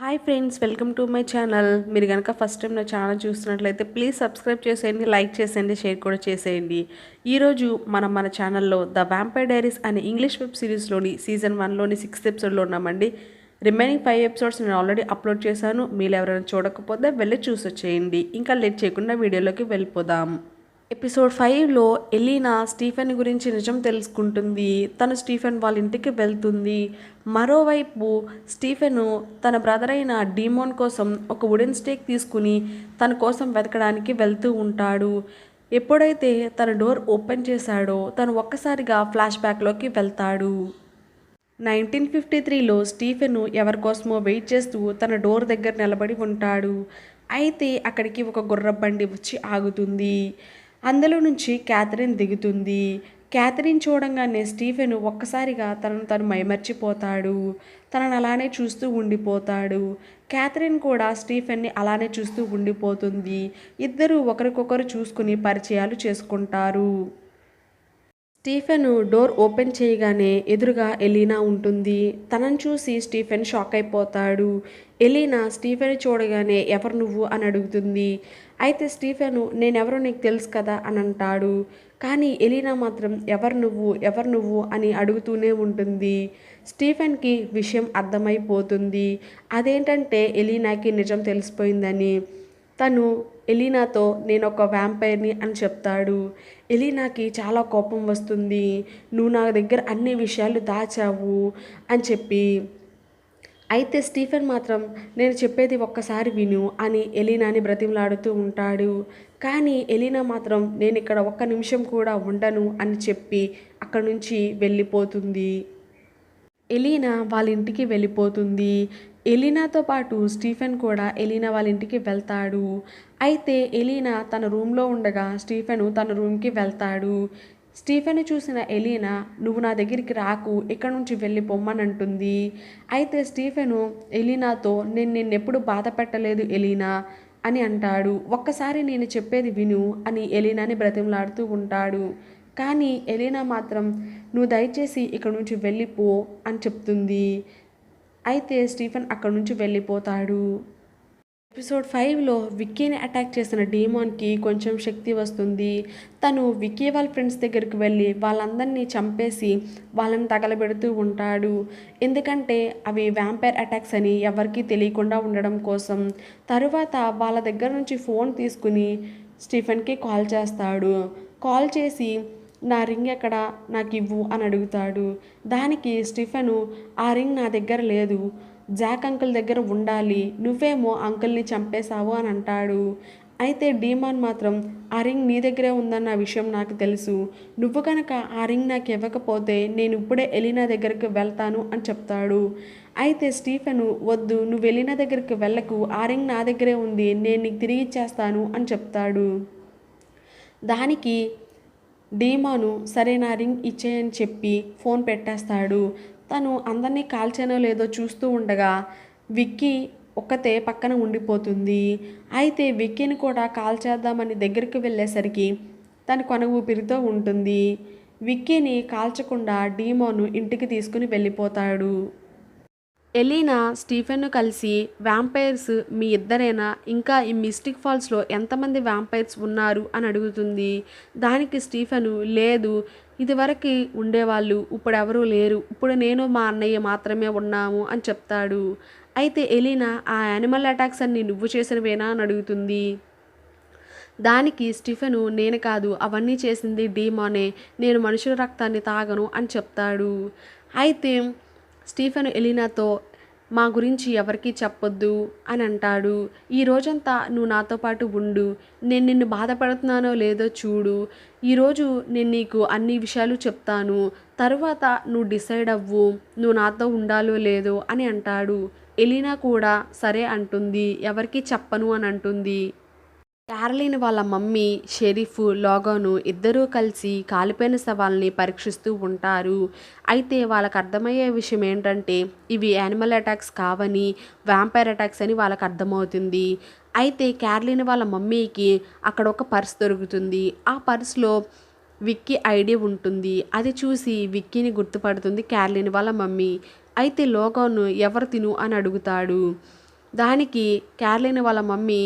Hi friends, welcome to my channel. మీరు కనుక first time నా ఛానల్ చూస్తున్నట్లయితే ప్లీజ్ సబ్స్క్రైబ్ చేసేయండి, లైక్ చేసేయండి, షేర్ కూడా చేసేయండి. ఈరోజు మన ఛానల్లో ద వ్యాంపైర్ డైరీస్ అనే ఇంగ్లీష్ వెబ్ సిరీస్లోని సీజన్ 1లోని 6th ఎపిసోడ్లో ఉన్నామండి. రిమైనింగ్ 5 ఎపిసోడ్స్ నేను ఆల్రెడీ అప్లోడ్ చేశాను. మీరు ఎవరైనా చూడకపోతే వెళ్ళి చూసొచ్చేయండి. ఇంకా లేట్ చేయకుండా వీడియోలోకి వెళ్ళిపోదాం. ఎపిసోడ్ 5లో ఎలీనా స్టీఫెన్ గురించి నిజం తెలుసుకుంటుంది. తను స్టీఫెన్ వాళ్ళ ఇంటికి వెళ్తుంది. మరోవైపు స్టీఫెన్ తన బ్రదర్ అయిన డీమోన్ కోసం ఒక వుడెన్ స్టేక్ తీసుకుని తన కోసం వెతకడానికి వెళ్తూ ఉంటాడు. ఎప్పుడైతే తన డోర్ ఓపెన్ చేశాడో తను ఒక్కసారిగా ఫ్లాష్ బ్యాక్లోకి వెళ్తాడు. 1953లో స్టీఫెన్ ఎవరికోసమో వెయిట్ చేస్తూ తన డోర్ దగ్గర నిలబడి ఉంటాడు. అయితే అక్కడికి ఒక గుర్రబండి వచ్చి ఆగుతుంది. అందులో నుంచి క్యాథరిన్ దిగుతుంది. క్యాథరిన్ చూడంగానే స్టీఫెన్ ఒక్కసారిగా తనను తను మైమర్చిపోతాడు. తనను అలానే చూస్తూ ఉండిపోతాడు. క్యాథరిన్ కూడా స్టీఫెన్ని అలానే చూస్తూ ఉండిపోతుంది. ఇద్దరూ ఒకరికొకరు చూసుకుని పరిచయాలు చేసుకుంటారు. స్టీఫెన్ డోర్ ఓపెన్ చేయగానే ఎదురుగా ఎలీనా ఉంటుంది. తనను చూసి స్టీఫెన్ షాక్ అయిపోతాడు. ఎలీనా స్టీఫెన్ చూడగానే ఎవరు నువ్వు అని అడుగుతుంది. అయితే స్టీఫెన్ నేనెవరో నీకు తెలుసు కదా అని అంటాడు. కానీ ఎలీనా మాత్రం ఎవరు నువ్వు అని అడుగుతూనే ఉంటుంది. స్టీఫెన్కి విషయం అర్థమైపోతుంది. అదేంటంటే ఎలీనాకి నిజం తెలిసిపోయిందని. తను ఎలీనాతో నేను ఒక వ్యాంపైర్ని అని చెప్తాడు. ఎలీనాకి చాలా కోపం వస్తుంది. నువ్వు నా దగ్గర అన్ని విషయాలు దాచావు అని చెప్పి. అయితే స్టీఫెన్ మాత్రం నేను చెప్పేది ఒక్కసారి విను అని ఎలీనాని బ్రతిమలాడుతూ ఉంటాడు. కానీ ఎలీనా మాత్రం నేను ఇక్కడ ఒక్క నిమిషం కూడా ఉండను అని చెప్పి అక్కడి నుంచి వెళ్ళిపోతుంది. ఎలీనా వాళ్ళ ఇంటికి వెళ్ళిపోతుంది. ఎలీనాతో పాటు స్టీఫెన్ కూడా ఎలీనా వాళ్ళ ఇంటికి వెళ్తాడు. అయితే ఎలీనా తన రూమ్లో ఉండగా స్టీఫెన్ తన రూమ్కి వెళ్తాడు. స్టీఫెన్ చూసిన ఎలీనా నువ్వు నా దగ్గరికి రాకు, ఇక్కడ నుంచి వెళ్ళి పొమ్మని అంటుంది. అయితే స్టీఫెన్ ఎలీనాతో నేను నిన్నెప్పుడు బాధ పెట్టలేదు ఎలీనా అని అంటాడు. ఒక్కసారి నేను చెప్పేది విను అని ఎలీనాని బ్రతిమలాడుతూ ఉంటాడు. కానీ ఎలీనా మాత్రం నువ్వు దయచేసి ఇక్కడ నుంచి వెళ్ళిపో అని చెప్తుంది. అయితే స్టీఫెన్ అక్కడ నుంచి వెళ్ళిపోతాడు. ఎపిసోడ్ 5లో విక్కీని అటాక్ చేసిన డీమాన్కి కొంచెం శక్తి వస్తుంది. తను విక్కీ వాళ్ళ ఫ్రెండ్స్ దగ్గరికి వెళ్ళి వాళ్ళందరినీ చంపేసి వాళ్ళని తగలబెడుతూ ఉంటాడు. ఎందుకంటే అవి వ్యాంపైర్ అటాక్స్ అని ఎవరికీ తెలియకుండా ఉండడం కోసం. తరువాత వాళ్ళ దగ్గర నుంచి ఫోన్ తీసుకుని స్టీఫెన్కి కాల్ చేస్తాడు. కాల్ చేసి నా రింగ్ ఎక్కడ, నాకు ఇవ్వు అని అడుగుతాడు. దానికి స్టీఫెన్ ఆ రింగ్ నా దగ్గర లేదు, జాక్ అంకుల్ దగ్గర ఉండాలి, నువ్వేమో అంకుల్ని చంపేశావు అని అంటాడు. అయితే డీమాన్ మాత్రం ఆ రింగ్ నీ దగ్గరే ఉందన్న విషయం నాకు తెలుసు, నువ్వు కనుక ఆ రింగ్ నాకు ఇవ్వకపోతే నేను ఇప్పుడే ఎలీనా దగ్గరికి వెళ్తాను అని చెప్తాడు. అయితే స్టీఫెన్ వద్దు, నువ్వు ఎలీనా దగ్గరికి వెళ్ళకు, ఆ రింగ్ నా దగ్గరే ఉంది, నేను నీకు తిరిగి ఇచ్చేస్తాను అని చెప్తాడు. దానికి డీమాను సరే నా రింగ్ ఇచ్చేయని చెప్పి ఫోన్ పెట్టేస్తాడు. తను అందరినీ కాల్చానో లేదో చూస్తూ ఉండగా విక్కీ ఒక్కతే పక్కన ఉండిపోతుంది. అయితే విక్కీని కూడా కాల్చేద్దామని దగ్గరికి వెళ్ళేసరికి తను కొన ఊపిరితో ఉంటుంది. విక్కీని కాల్చకుండా డీమాను ఇంటికి తీసుకుని వెళ్ళిపోతాడు. ఎలీనా స్టీఫెన్ను కలిసి వ్యాంపైర్స్ మీ ఇద్దరేనా, ఇంకా ఈ మిస్టిక్ ఫాల్స్లో ఎంతమంది వ్యాంపైర్స్ ఉన్నారు అని అడుగుతుంది. దానికి స్టీఫెను లేదు, ఇదివరకు ఉండేవాళ్ళు ఇప్పుడు ఎవరూ లేరు, ఇప్పుడు నేను మా అన్నయ్య మాత్రమే ఉన్నాము అని చెప్తాడు. అయితే ఎలీనా ఆ యానిమల్ అటాక్స్ అన్ని నువ్వు చేసినవేనా అని అడుగుతుంది. దానికి స్టీఫెను నేను కాదు, అవన్నీ చేసింది డీమానే, నేను మనుషుల రక్తాన్ని తాగను అని చెప్తాడు. అయితే స్టీఫెన్ ఎలీనాతో మా గురించి ఎవరికీ చెప్పొద్దు అని అంటాడు. ఈ రోజంతా నువ్వు నాతో పాటు ఉండు, నేను నిన్ను బాధపడుతున్నానో లేదో చూడు, ఈరోజు నేను నీకు అన్ని విషయాలు చెప్తాను, తరువాత నువ్వు డిసైడ్ అవ్వు నువ్వు నాతో ఉండాలో లేదో అని అంటాడు. ఎలీనా కూడా సరే అంటుంది, ఎవరికీ చెప్పను అని అంటుంది. క్యారలిన్ వాళ్ళ మమ్మీ, షెరీఫ్, లోగాను ఇద్దరూ కలిసి కాలిపోయిన శవాల్ని పరీక్షిస్తూ ఉంటారు. అయితే వాళ్ళకు అర్థమయ్యే విషయం ఏంటంటే ఇవి యానిమల్ అటాక్స్ కావని, వ్యాంపైర్ అటాక్స్ అని వాళ్ళకు అర్థమవుతుంది. అయితే క్యారలిన్ వాళ్ళ మమ్మీకి అక్కడ ఒక పర్స్ దొరుకుతుంది. ఆ పర్స్లో విక్కీ ఐడి ఉంటుంది. అది చూసి విక్కీని గుర్తుపడుతుంది క్యారలిన్ వాళ్ళ మమ్మీ. అయితే లోగాను ఎవరు తిను అని అడుగుతాడు. దానికి క్యార్లిన్ వాళ్ళ మమ్మీ,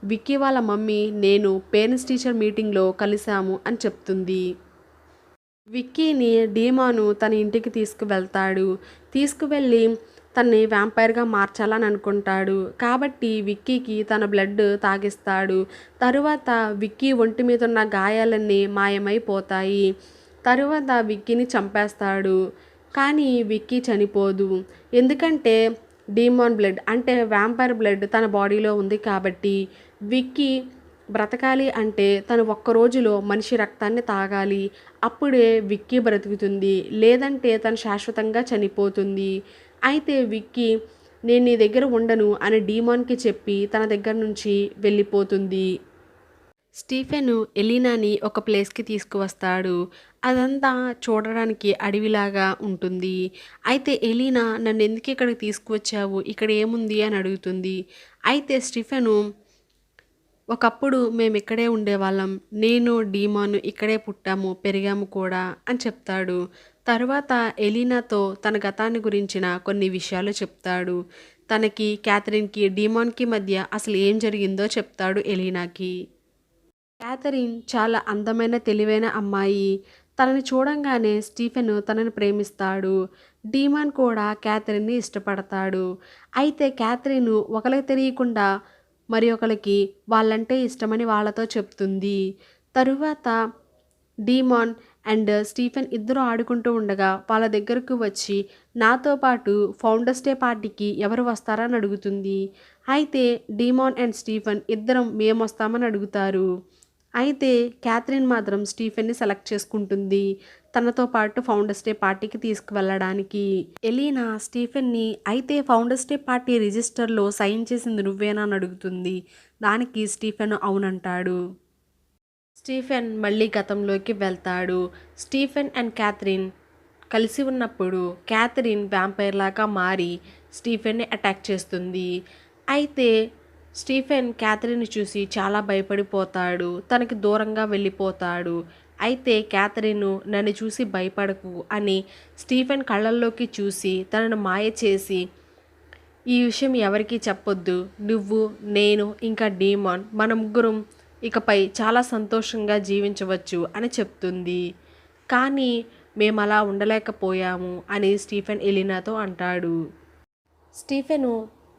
విక్కీ వాళ్ళ మమ్మీ నేను పేరెంట్స్ టీచర్ మీటింగ్లో కలిసాము అని చెప్తుంది. విక్కీని డీమాను తన ఇంటికి తీసుకువెళ్తాడు. తీసుకువెళ్ళి తన్ని వ్యాంపైర్గా మార్చాలని అనుకుంటాడు. కాబట్టి విక్కీకి తన బ్లడ్ తాగిస్తాడు. తరువాత విక్కీ ఒంటి మీద ఉన్న గాయాలన్నీ మాయమైపోతాయి. తరువాత విక్కీని చంపేస్తాడు. కానీ విక్కీ చనిపోదు. ఎందుకంటే డీమాన్ బ్లడ్ అంటే వ్యాంపైర్ బ్లడ్ తన బాడీలో ఉంది కాబట్టి. విక్కీ బ్రతకాలి అంటే తను ఒక్క రోజులో మనిషి రక్తాన్ని తాగాలి. అప్పుడే విక్కీ బ్రతుకుతుంది. లేదంటే తను శాశ్వతంగా చనిపోతుంది. అయితే విక్కీ నేను నీ దగ్గర ఉండను అని డీమాన్కి చెప్పి తన దగ్గర నుంచి వెళ్ళిపోతుంది. స్టీఫెన్ ఎలీనాని ఒక ప్లేస్కి తీసుకువస్తాడు. అదంతా చూడడానికి అడవిలాగా ఉంటుంది. అయితే ఎలీనా నన్ను ఎందుకు ఇక్కడికి తీసుకువచ్చావు, ఇక్కడ ఏముంది అని అడుగుతుంది. అయితే స్టీఫెను ఒకప్పుడు మేము ఇక్కడే ఉండేవాళ్ళం, నేను డీమాన్ ఇక్కడే పుట్టాము పెరిగాము కూడా అని చెప్తాడు. తర్వాత ఎలీనాతో తన గతాన్ని గురించిన కొన్ని విషయాలు చెప్తాడు. తనకి క్యాథరిన్కి డీమాన్కి మధ్య అసలు ఏం జరిగిందో చెప్తాడు ఎలీనాకి. క్యాథరిన్ చాలా అందమైన తెలివైన అమ్మాయి. తనని చూడంగానే స్టీఫెన్ తనని ప్రేమిస్తాడు. డీమాన్ కూడా క్యాథరిన్ని ఇష్టపడతాడు. అయితే క్యాథరిన్ ఒకరికి తెలియకుండా మరి ఒకరికి వాళ్ళంటే ఇష్టమని వాళ్ళతో చెప్తుంది. తరువాత డీమాన్ అండ్ స్టీఫెన్ ఇద్దరు ఆడుకుంటూ ఉండగా వాళ్ళ దగ్గరకు వచ్చి నాతో పాటు ఫౌండర్స్ డే పార్టీకి ఎవరు వస్తారని అడుగుతుంది. అయితే డీమాన్ అండ్ స్టీఫెన్ ఇద్దరం మేము వస్తామని అడుగుతారు. అయితే క్యాథరిన్ మాత్రం స్టీఫెన్ని సెలెక్ట్ చేసుకుంటుంది తనతో పాటు ఫౌండర్స్ డే పార్టీకి తీసుకువెళ్ళడానికి. ఎలీనా స్టీఫెన్ని అయితే ఫౌండర్స్ డే పార్టీ రిజిస్టర్లో సైన్ చేసింది నువ్వేనా అని అడుగుతుంది. దానికి స్టీఫెన్ అవునంటాడు. స్టీఫెన్ మళ్ళీ గతంలోకి వెళ్తాడు. స్టీఫెన్ అండ్ క్యాథరిన్ కలిసి ఉన్నప్పుడు క్యాథరిన్ వ్యాంపైర్ లాగా మారి స్టీఫెన్ని అటాక్ చేస్తుంది. అయితే స్టీఫెన్ క్యాథరిన్ని చూసి చాలా భయపడిపోతాడు. తనకి దూరంగా వెళ్ళిపోతాడు. అయితే క్యాథరిన్ నన్ను చూసి భయపడకు అని స్టీఫెన్ కళ్ళల్లోకి చూసి తనను మాయ చేసి ఈ విషయం ఎవరికీ చెప్పొద్దు, నువ్వు నేను ఇంకా డీమాన్ మన ముగ్గురం ఇకపై చాలా సంతోషంగా జీవించవచ్చు అని చెప్తుంది. కానీ మేము అలా ఉండలేకపోయాము అని స్టీఫెన్ ఎలీనాతో అంటాడు. స్టీఫెను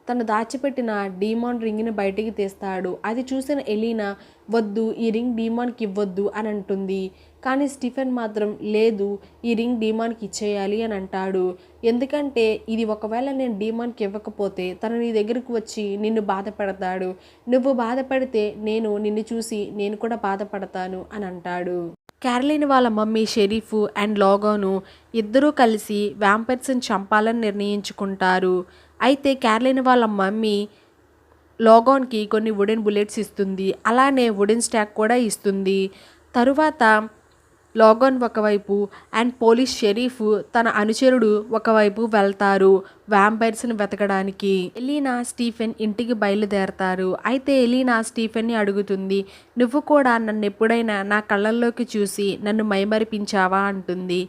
తను దాచిపెట్టిన డీమాన్ రింగ్ని బయటికి తీస్తాడు. అది చూసిన ఎలీనా వద్దు, ఈ రింగ్ డీమాన్కి ఇవ్వద్దు అని అంటుంది. కానీ స్టీఫెన్ మాత్రం లేదు, ఈ రింగ్ డీమాన్కి ఇచ్చేయాలి అని అంటాడు. ఎందుకంటే ఇది ఒకవేళ నేను డీమాన్కి ఇవ్వకపోతే తను నీ దగ్గరకు వచ్చి నిన్ను బాధపడతాడు. నువ్వు బాధపడితే నేను నిన్ను చూసి నేను కూడా బాధపడతాను అని అంటాడు. క్యారలిన్ వాళ్ళ మమ్మీ షెరీఫ్ అండ్ లోగాను ఇద్దరూ కలిసి వ్యాంపైర్స్ని చంపాలని నిర్ణయించుకుంటారు. అయితే క్యారలిన్ వాళ్ళ మమ్మీ లోగాన్కి కొన్ని వుడెన్ బుల్లెట్స్ ఇస్తుంది. అలానే వుడెన్ స్టాక్ కూడా ఇస్తుంది. తరువాత లోగాన్ ఒకవైపు అండ్ పోలీస్ షెరీఫ్ తన అనుచరుడు ఒకవైపు వెళ్తారు వ్యాంపైర్స్ని వెతకడానికి. ఎలీనా స్టీఫెన్ ఇంటికి బయలుదేరతారు. అయితే ఎలీనా స్టీఫెన్ని అడుగుతుంది, నువ్వు కూడా నన్ను ఎప్పుడైనా నా కళ్ళల్లోకి చూసి నన్ను మైమరిపించావా అంటుంది.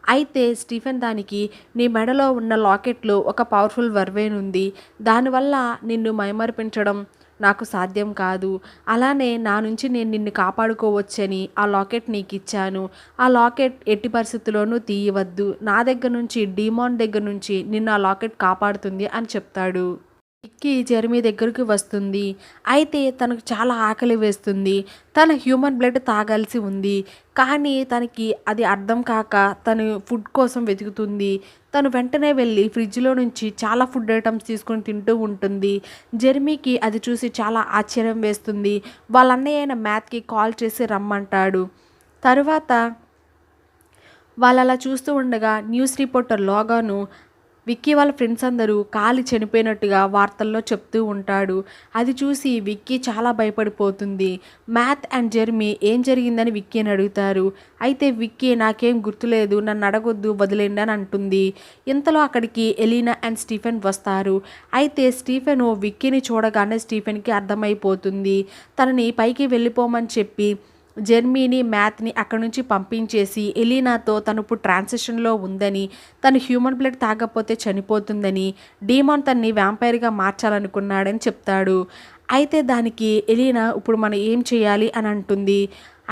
అయితే స్టీఫెన్ దానికి నీ మెడలో ఉన్న లాకెట్లో ఒక పవర్ఫుల్ వర్వేన్ ఉంది, దానివల్ల నిన్ను మైమరిపించడం నాకు సాధ్యం కాదు. అలానే నా నుంచి నేను నిన్ను కాపాడుకోవచ్చని ఆ లాకెట్ నీకు ఇచ్చాను. ఆ లాకెట్ ఎట్టి పరిస్థితుల్లోనూ తీయవద్దు. నా దగ్గర నుంచి డీమాన్ దగ్గర నుంచి నిన్ను ఆ లాకెట్ కాపాడుతుంది అని చెప్తాడు. విక్కీ జెర్మీ దగ్గరికి వస్తుంది. అయితే తనకు చాలా ఆకలి వేస్తుంది. తన హ్యూమన్ బ్లడ్ తాగాల్సి ఉంది. కానీ తనకి అది అర్థం కాక తను ఫుడ్ కోసం వెతుకుతుంది. తను వెంటనే వెళ్ళి ఫ్రిడ్జ్లో నుంచి చాలా ఫుడ్ ఐటమ్స్ తీసుకొని తింటూ ఉంటుంది. జెర్మీకి అది చూసి చాలా ఆశ్చర్యం వేస్తుంది. వాళ్ళ అన్నయ్య అయిన మ్యాథ్కి కాల్ చేసి రమ్మంటాడు. తరువాత వాళ్ళు అలా చూస్తూ ఉండగా న్యూస్ రిపోర్టర్ లోగాను విక్కీ వాళ్ళ ఫ్రెండ్స్ అందరూ కాలి చనిపోయినట్టుగా వార్తల్లో చెప్తూ ఉంటాడు. అది చూసి విక్కీ చాలా భయపడిపోతుంది. మ్యాథ్ అండ్ జెర్మీ ఏం జరిగిందని విక్కీని అడుగుతారు. అయితే విక్కీ నాకేం గుర్తులేదు, నన్ను అడగొద్దు, వదిలేండి అని అంటుంది. ఇంతలో అక్కడికి ఎలీనా అండ్ స్టీఫెన్ వస్తారు. అయితే స్టీఫెన్ విక్కీని చూడగానే స్టీఫెన్కి అర్థమైపోతుంది. తనని పైకి వెళ్ళిపోమని చెప్పి జెర్మీని మ్యాథ్ని అక్కడి నుంచి పంపించేసి ఎలీనాతో తను ఇప్పుడు ట్రాన్సిషన్లో ఉందని, తను హ్యూమన్ బ్లడ్ తాగకపోతే చనిపోతుందని, డీమాన్ తన్ని వ్యాంపైర్గా మార్చాలనుకున్నాడని చెప్తాడు. అయితే దానికి ఎలీనా ఇప్పుడు మనం ఏం చేయాలి అని అంటుంది.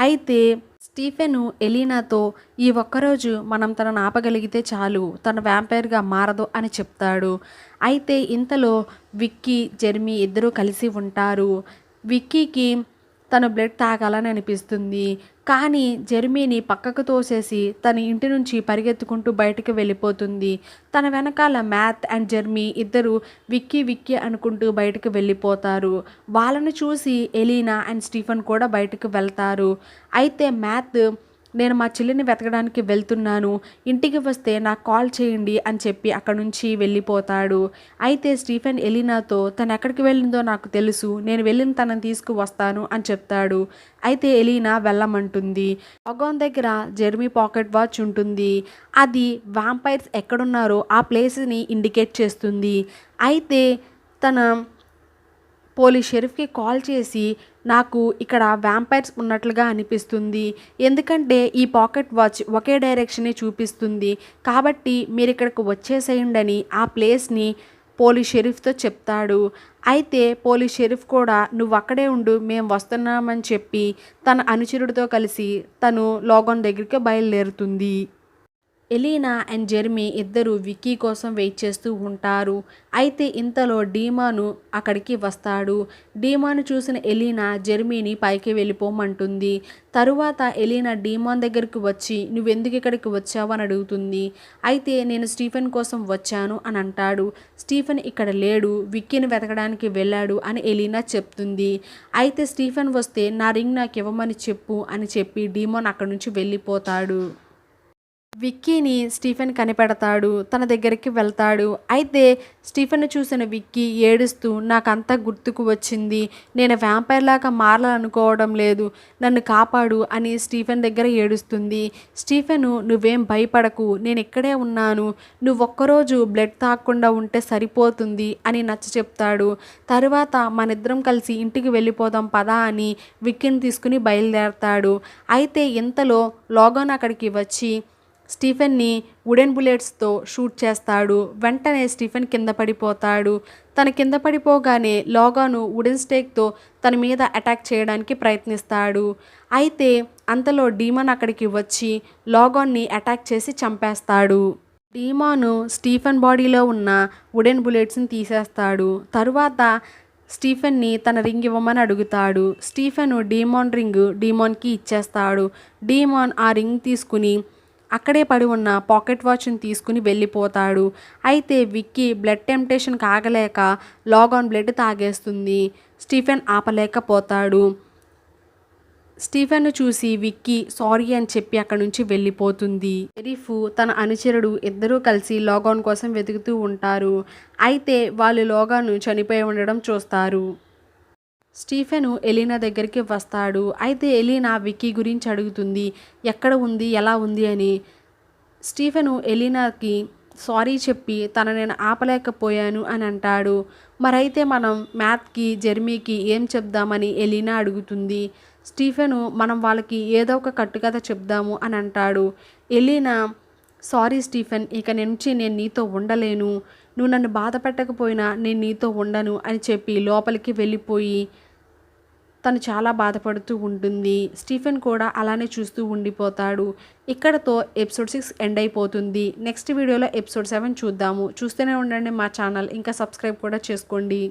అయితే స్టీఫెను ఎలీనాతో ఈ ఒక్కరోజు మనం తనను ఆపగలిగితే చాలు, తన వ్యాంపైర్గా మారదు అని చెప్తాడు. అయితే ఇంతలో విక్కీ జెర్మీ ఇద్దరూ కలిసి ఉంటారు. విక్కీకి తన బ్లడ్ తాగాలని అనిపిస్తుంది. కానీ జెర్మీని పక్కకు తోసేసి తన ఇంటి నుంచి పరిగెత్తుకుంటూ బయటకు వెళ్ళిపోతుంది. తన వెనకాల మ్యాథ్ అండ్ జెర్మీ ఇద్దరు విక్కీ విక్కీ అనుకుంటూ బయటకు వెళ్ళిపోతారు. వాళ్ళను చూసి ఎలీనా అండ్ స్టీఫెన్ కూడా బయటకు వెళ్తారు. అయితే మ్యాథ్ నేను మా చెల్లిని వెతకడానికి వెళ్తున్నాను, ఇంటికి వస్తే నాకు కాల్ చేయండి అని చెప్పి అక్కడ నుంచి వెళ్ళిపోతాడు. అయితే స్టీఫెన్ ఎలీనాతో తను ఎక్కడికి వెళ్ళిందో నాకు తెలుసు, నేను వెళ్ళిన తనని తీసుకువస్తాను అని చెప్తాడు. అయితే ఎలీనా వెళ్ళమంటుంది. లాగాన్ దగ్గర జెర్మీ పాకెట్ వాచ్ ఉంటుంది. అది వాంపైర్స్ ఎక్కడున్నారో ఆ ప్లేస్ని ఇండికేట్ చేస్తుంది. అయితే తన పోలీస్ షెరీఫ్కి కాల్ చేసి నాకు ఇక్కడ వ్యాంపైర్స్ ఉన్నట్లుగా అనిపిస్తుంది, ఎందుకంటే ఈ పాకెట్ వాచ్ ఒకే డైరెక్షనే చూపిస్తుంది, కాబట్టి మీరు ఇక్కడికి వచ్చేసేయండి అని ఆ ప్లేస్ని పోలీస్ షెరీఫ్తో చెప్తాడు. అయితే పోలీస్ షెరీఫ్ కూడా నువ్వు అక్కడే ఉండు, మేము వస్తున్నామని చెప్పి తన అనుచరుడితో కలిసి తను లాగాన్ దగ్గరికి బయలుదేరుతుంది. ఎలీనా అండ్ జెర్మీ ఇద్దరు విక్కీ కోసం వెయిట్ చేస్తూ ఉంటారు. అయితే ఇంతలో డీమాను అక్కడికి వస్తాడు. డీమాను చూసిన ఎలీనా జెర్మీని పైకి వెళ్ళిపోమంటుంది. తరువాత ఎలీనా డీమాన్ దగ్గరికి వచ్చి నువ్వెందుకు ఇక్కడికి వచ్చావు అని అడుగుతుంది. అయితే నేను స్టీఫెన్ కోసం వచ్చాను అని అంటాడు. స్టీఫెన్ ఇక్కడ లేడు, విక్కీని వెతకడానికి వెళ్ళాడు అని ఎలీనా చెప్తుంది. అయితే స్టీఫెన్ వస్తే నా రింగ్ నాకు ఇవ్వమని చెప్పు అని చెప్పి డీమాన్ అక్కడి నుంచి వెళ్ళిపోతాడు. విక్కీని స్టీఫెన్ కనిపెడతాడు, తన దగ్గరికి వెళ్తాడు. అయితే స్టీఫెన్ చూసిన విక్కీ ఏడుస్తూ నాకంతా గుర్తుకు వచ్చింది, నేను వ్యాంపైర్ లాగా మారాలనుకోవడం లేదు, నన్ను కాపాడు అని స్టీఫెన్ దగ్గర ఏడుస్తుంది. స్టీఫెను నువ్వేం భయపడకు, నేను ఇక్కడే ఉన్నాను, నువ్వు ఒక్కరోజు బ్లడ్ తాగకుండా ఉంటే సరిపోతుంది అని నచ్చ చెప్తాడు. తరువాత మనిద్దరం కలిసి ఇంటికి వెళ్ళిపోదాం పదా అని విక్కీని తీసుకుని బయలుదేరతాడు. అయితే ఇంతలో లాగాన్ అక్కడికి వచ్చి స్టీఫెన్ని వుడెన్ బుల్లెట్స్తో షూట్ చేస్తాడు. వెంటనే స్టీఫెన్ కింద పడిపోతాడు. తన కింద పడిపోగానే లాగాను వుడెన్ స్టేక్తో తన మీద అటాక్ చేయడానికి ప్రయత్నిస్తాడు. అయితే అంతలో డీమాన్ అక్కడికి వచ్చి లాగాన్ని అటాక్ చేసి చంపేస్తాడు. డీమాను స్టీఫెన్ బాడీలో ఉన్న వుడెన్ బుల్లెట్స్ని తీసేస్తాడు. తరువాత స్టీఫెన్ని తన రింగ్ ఇవ్వమని అడుగుతాడు. స్టీఫెన్ డీమాన్ రింగ్ డీమాన్కి ఇచ్చేస్తాడు. డీమాన్ ఆ రింగ్ తీసుకుని అక్కడే పడి ఉన్న పాకెట్ వాచ్ని తీసుకుని వెళ్ళిపోతాడు. అయితే విక్కీ బ్లడ్ టెంప్టేషన్ కాగలేక లాగాన్ బ్లడ్ తాగేస్తుంది. స్టీఫెన్ ఆపలేకపోతాడు. స్టీఫెన్ను చూసి విక్కీ సారీ అని చెప్పి అక్కడి నుంచి వెళ్ళిపోతుంది. షెరీఫ్ తన అనుచరుడు ఇద్దరూ కలిసి లాగాన్ కోసం వెతుకుతూ ఉంటారు. అయితే వాళ్ళు లాగాన్ చనిపోయి ఉండడం చూస్తారు. స్టీఫెను ఎలీనా దగ్గరికి వస్తాడు. అయితే ఎలీనా విక్కీ గురించి అడుగుతుంది, ఎక్కడ ఉంది, ఎలా ఉంది అని. స్టీఫెను ఎలీనాకి సారీ చెప్పి నేను ఆపలేకపోయాను అని అంటాడు. మరైతే మనం మ్యాథ్కి జెర్మీకి ఏం చెప్దామని ఎలీనా అడుగుతుంది. స్టీఫెను మనం వాళ్ళకి ఏదో ఒక కట్టుకథ చెప్దాము అని అంటాడు. ఎలీనా సారీ స్టీఫెన్, ఇక నుంచి నేను నీతో ఉండలేను, నువ్వు నన్ను బాధ పెట్టకపోయినా నేను నీతో ఉండను అని చెప్పి లోపలికి వెళ్ళిపోయి తను చాలా బాధపడుతూ ఉంటుంది. స్టీఫెన్ కూడా అలానే చూస్తూ ఉండిపోతాడు. ఇక్కడతో ఎపిసోడ్ 6 ఎండ్ అయిపోతుంది. నెక్స్ట్ వీడియోలో ఎపిసోడ్ 7 చూద్దాము. చూస్తూనే ఉండండి మా ఛానల్, ఇంకా సబ్స్క్రైబ్ కూడా చేసుకోండి.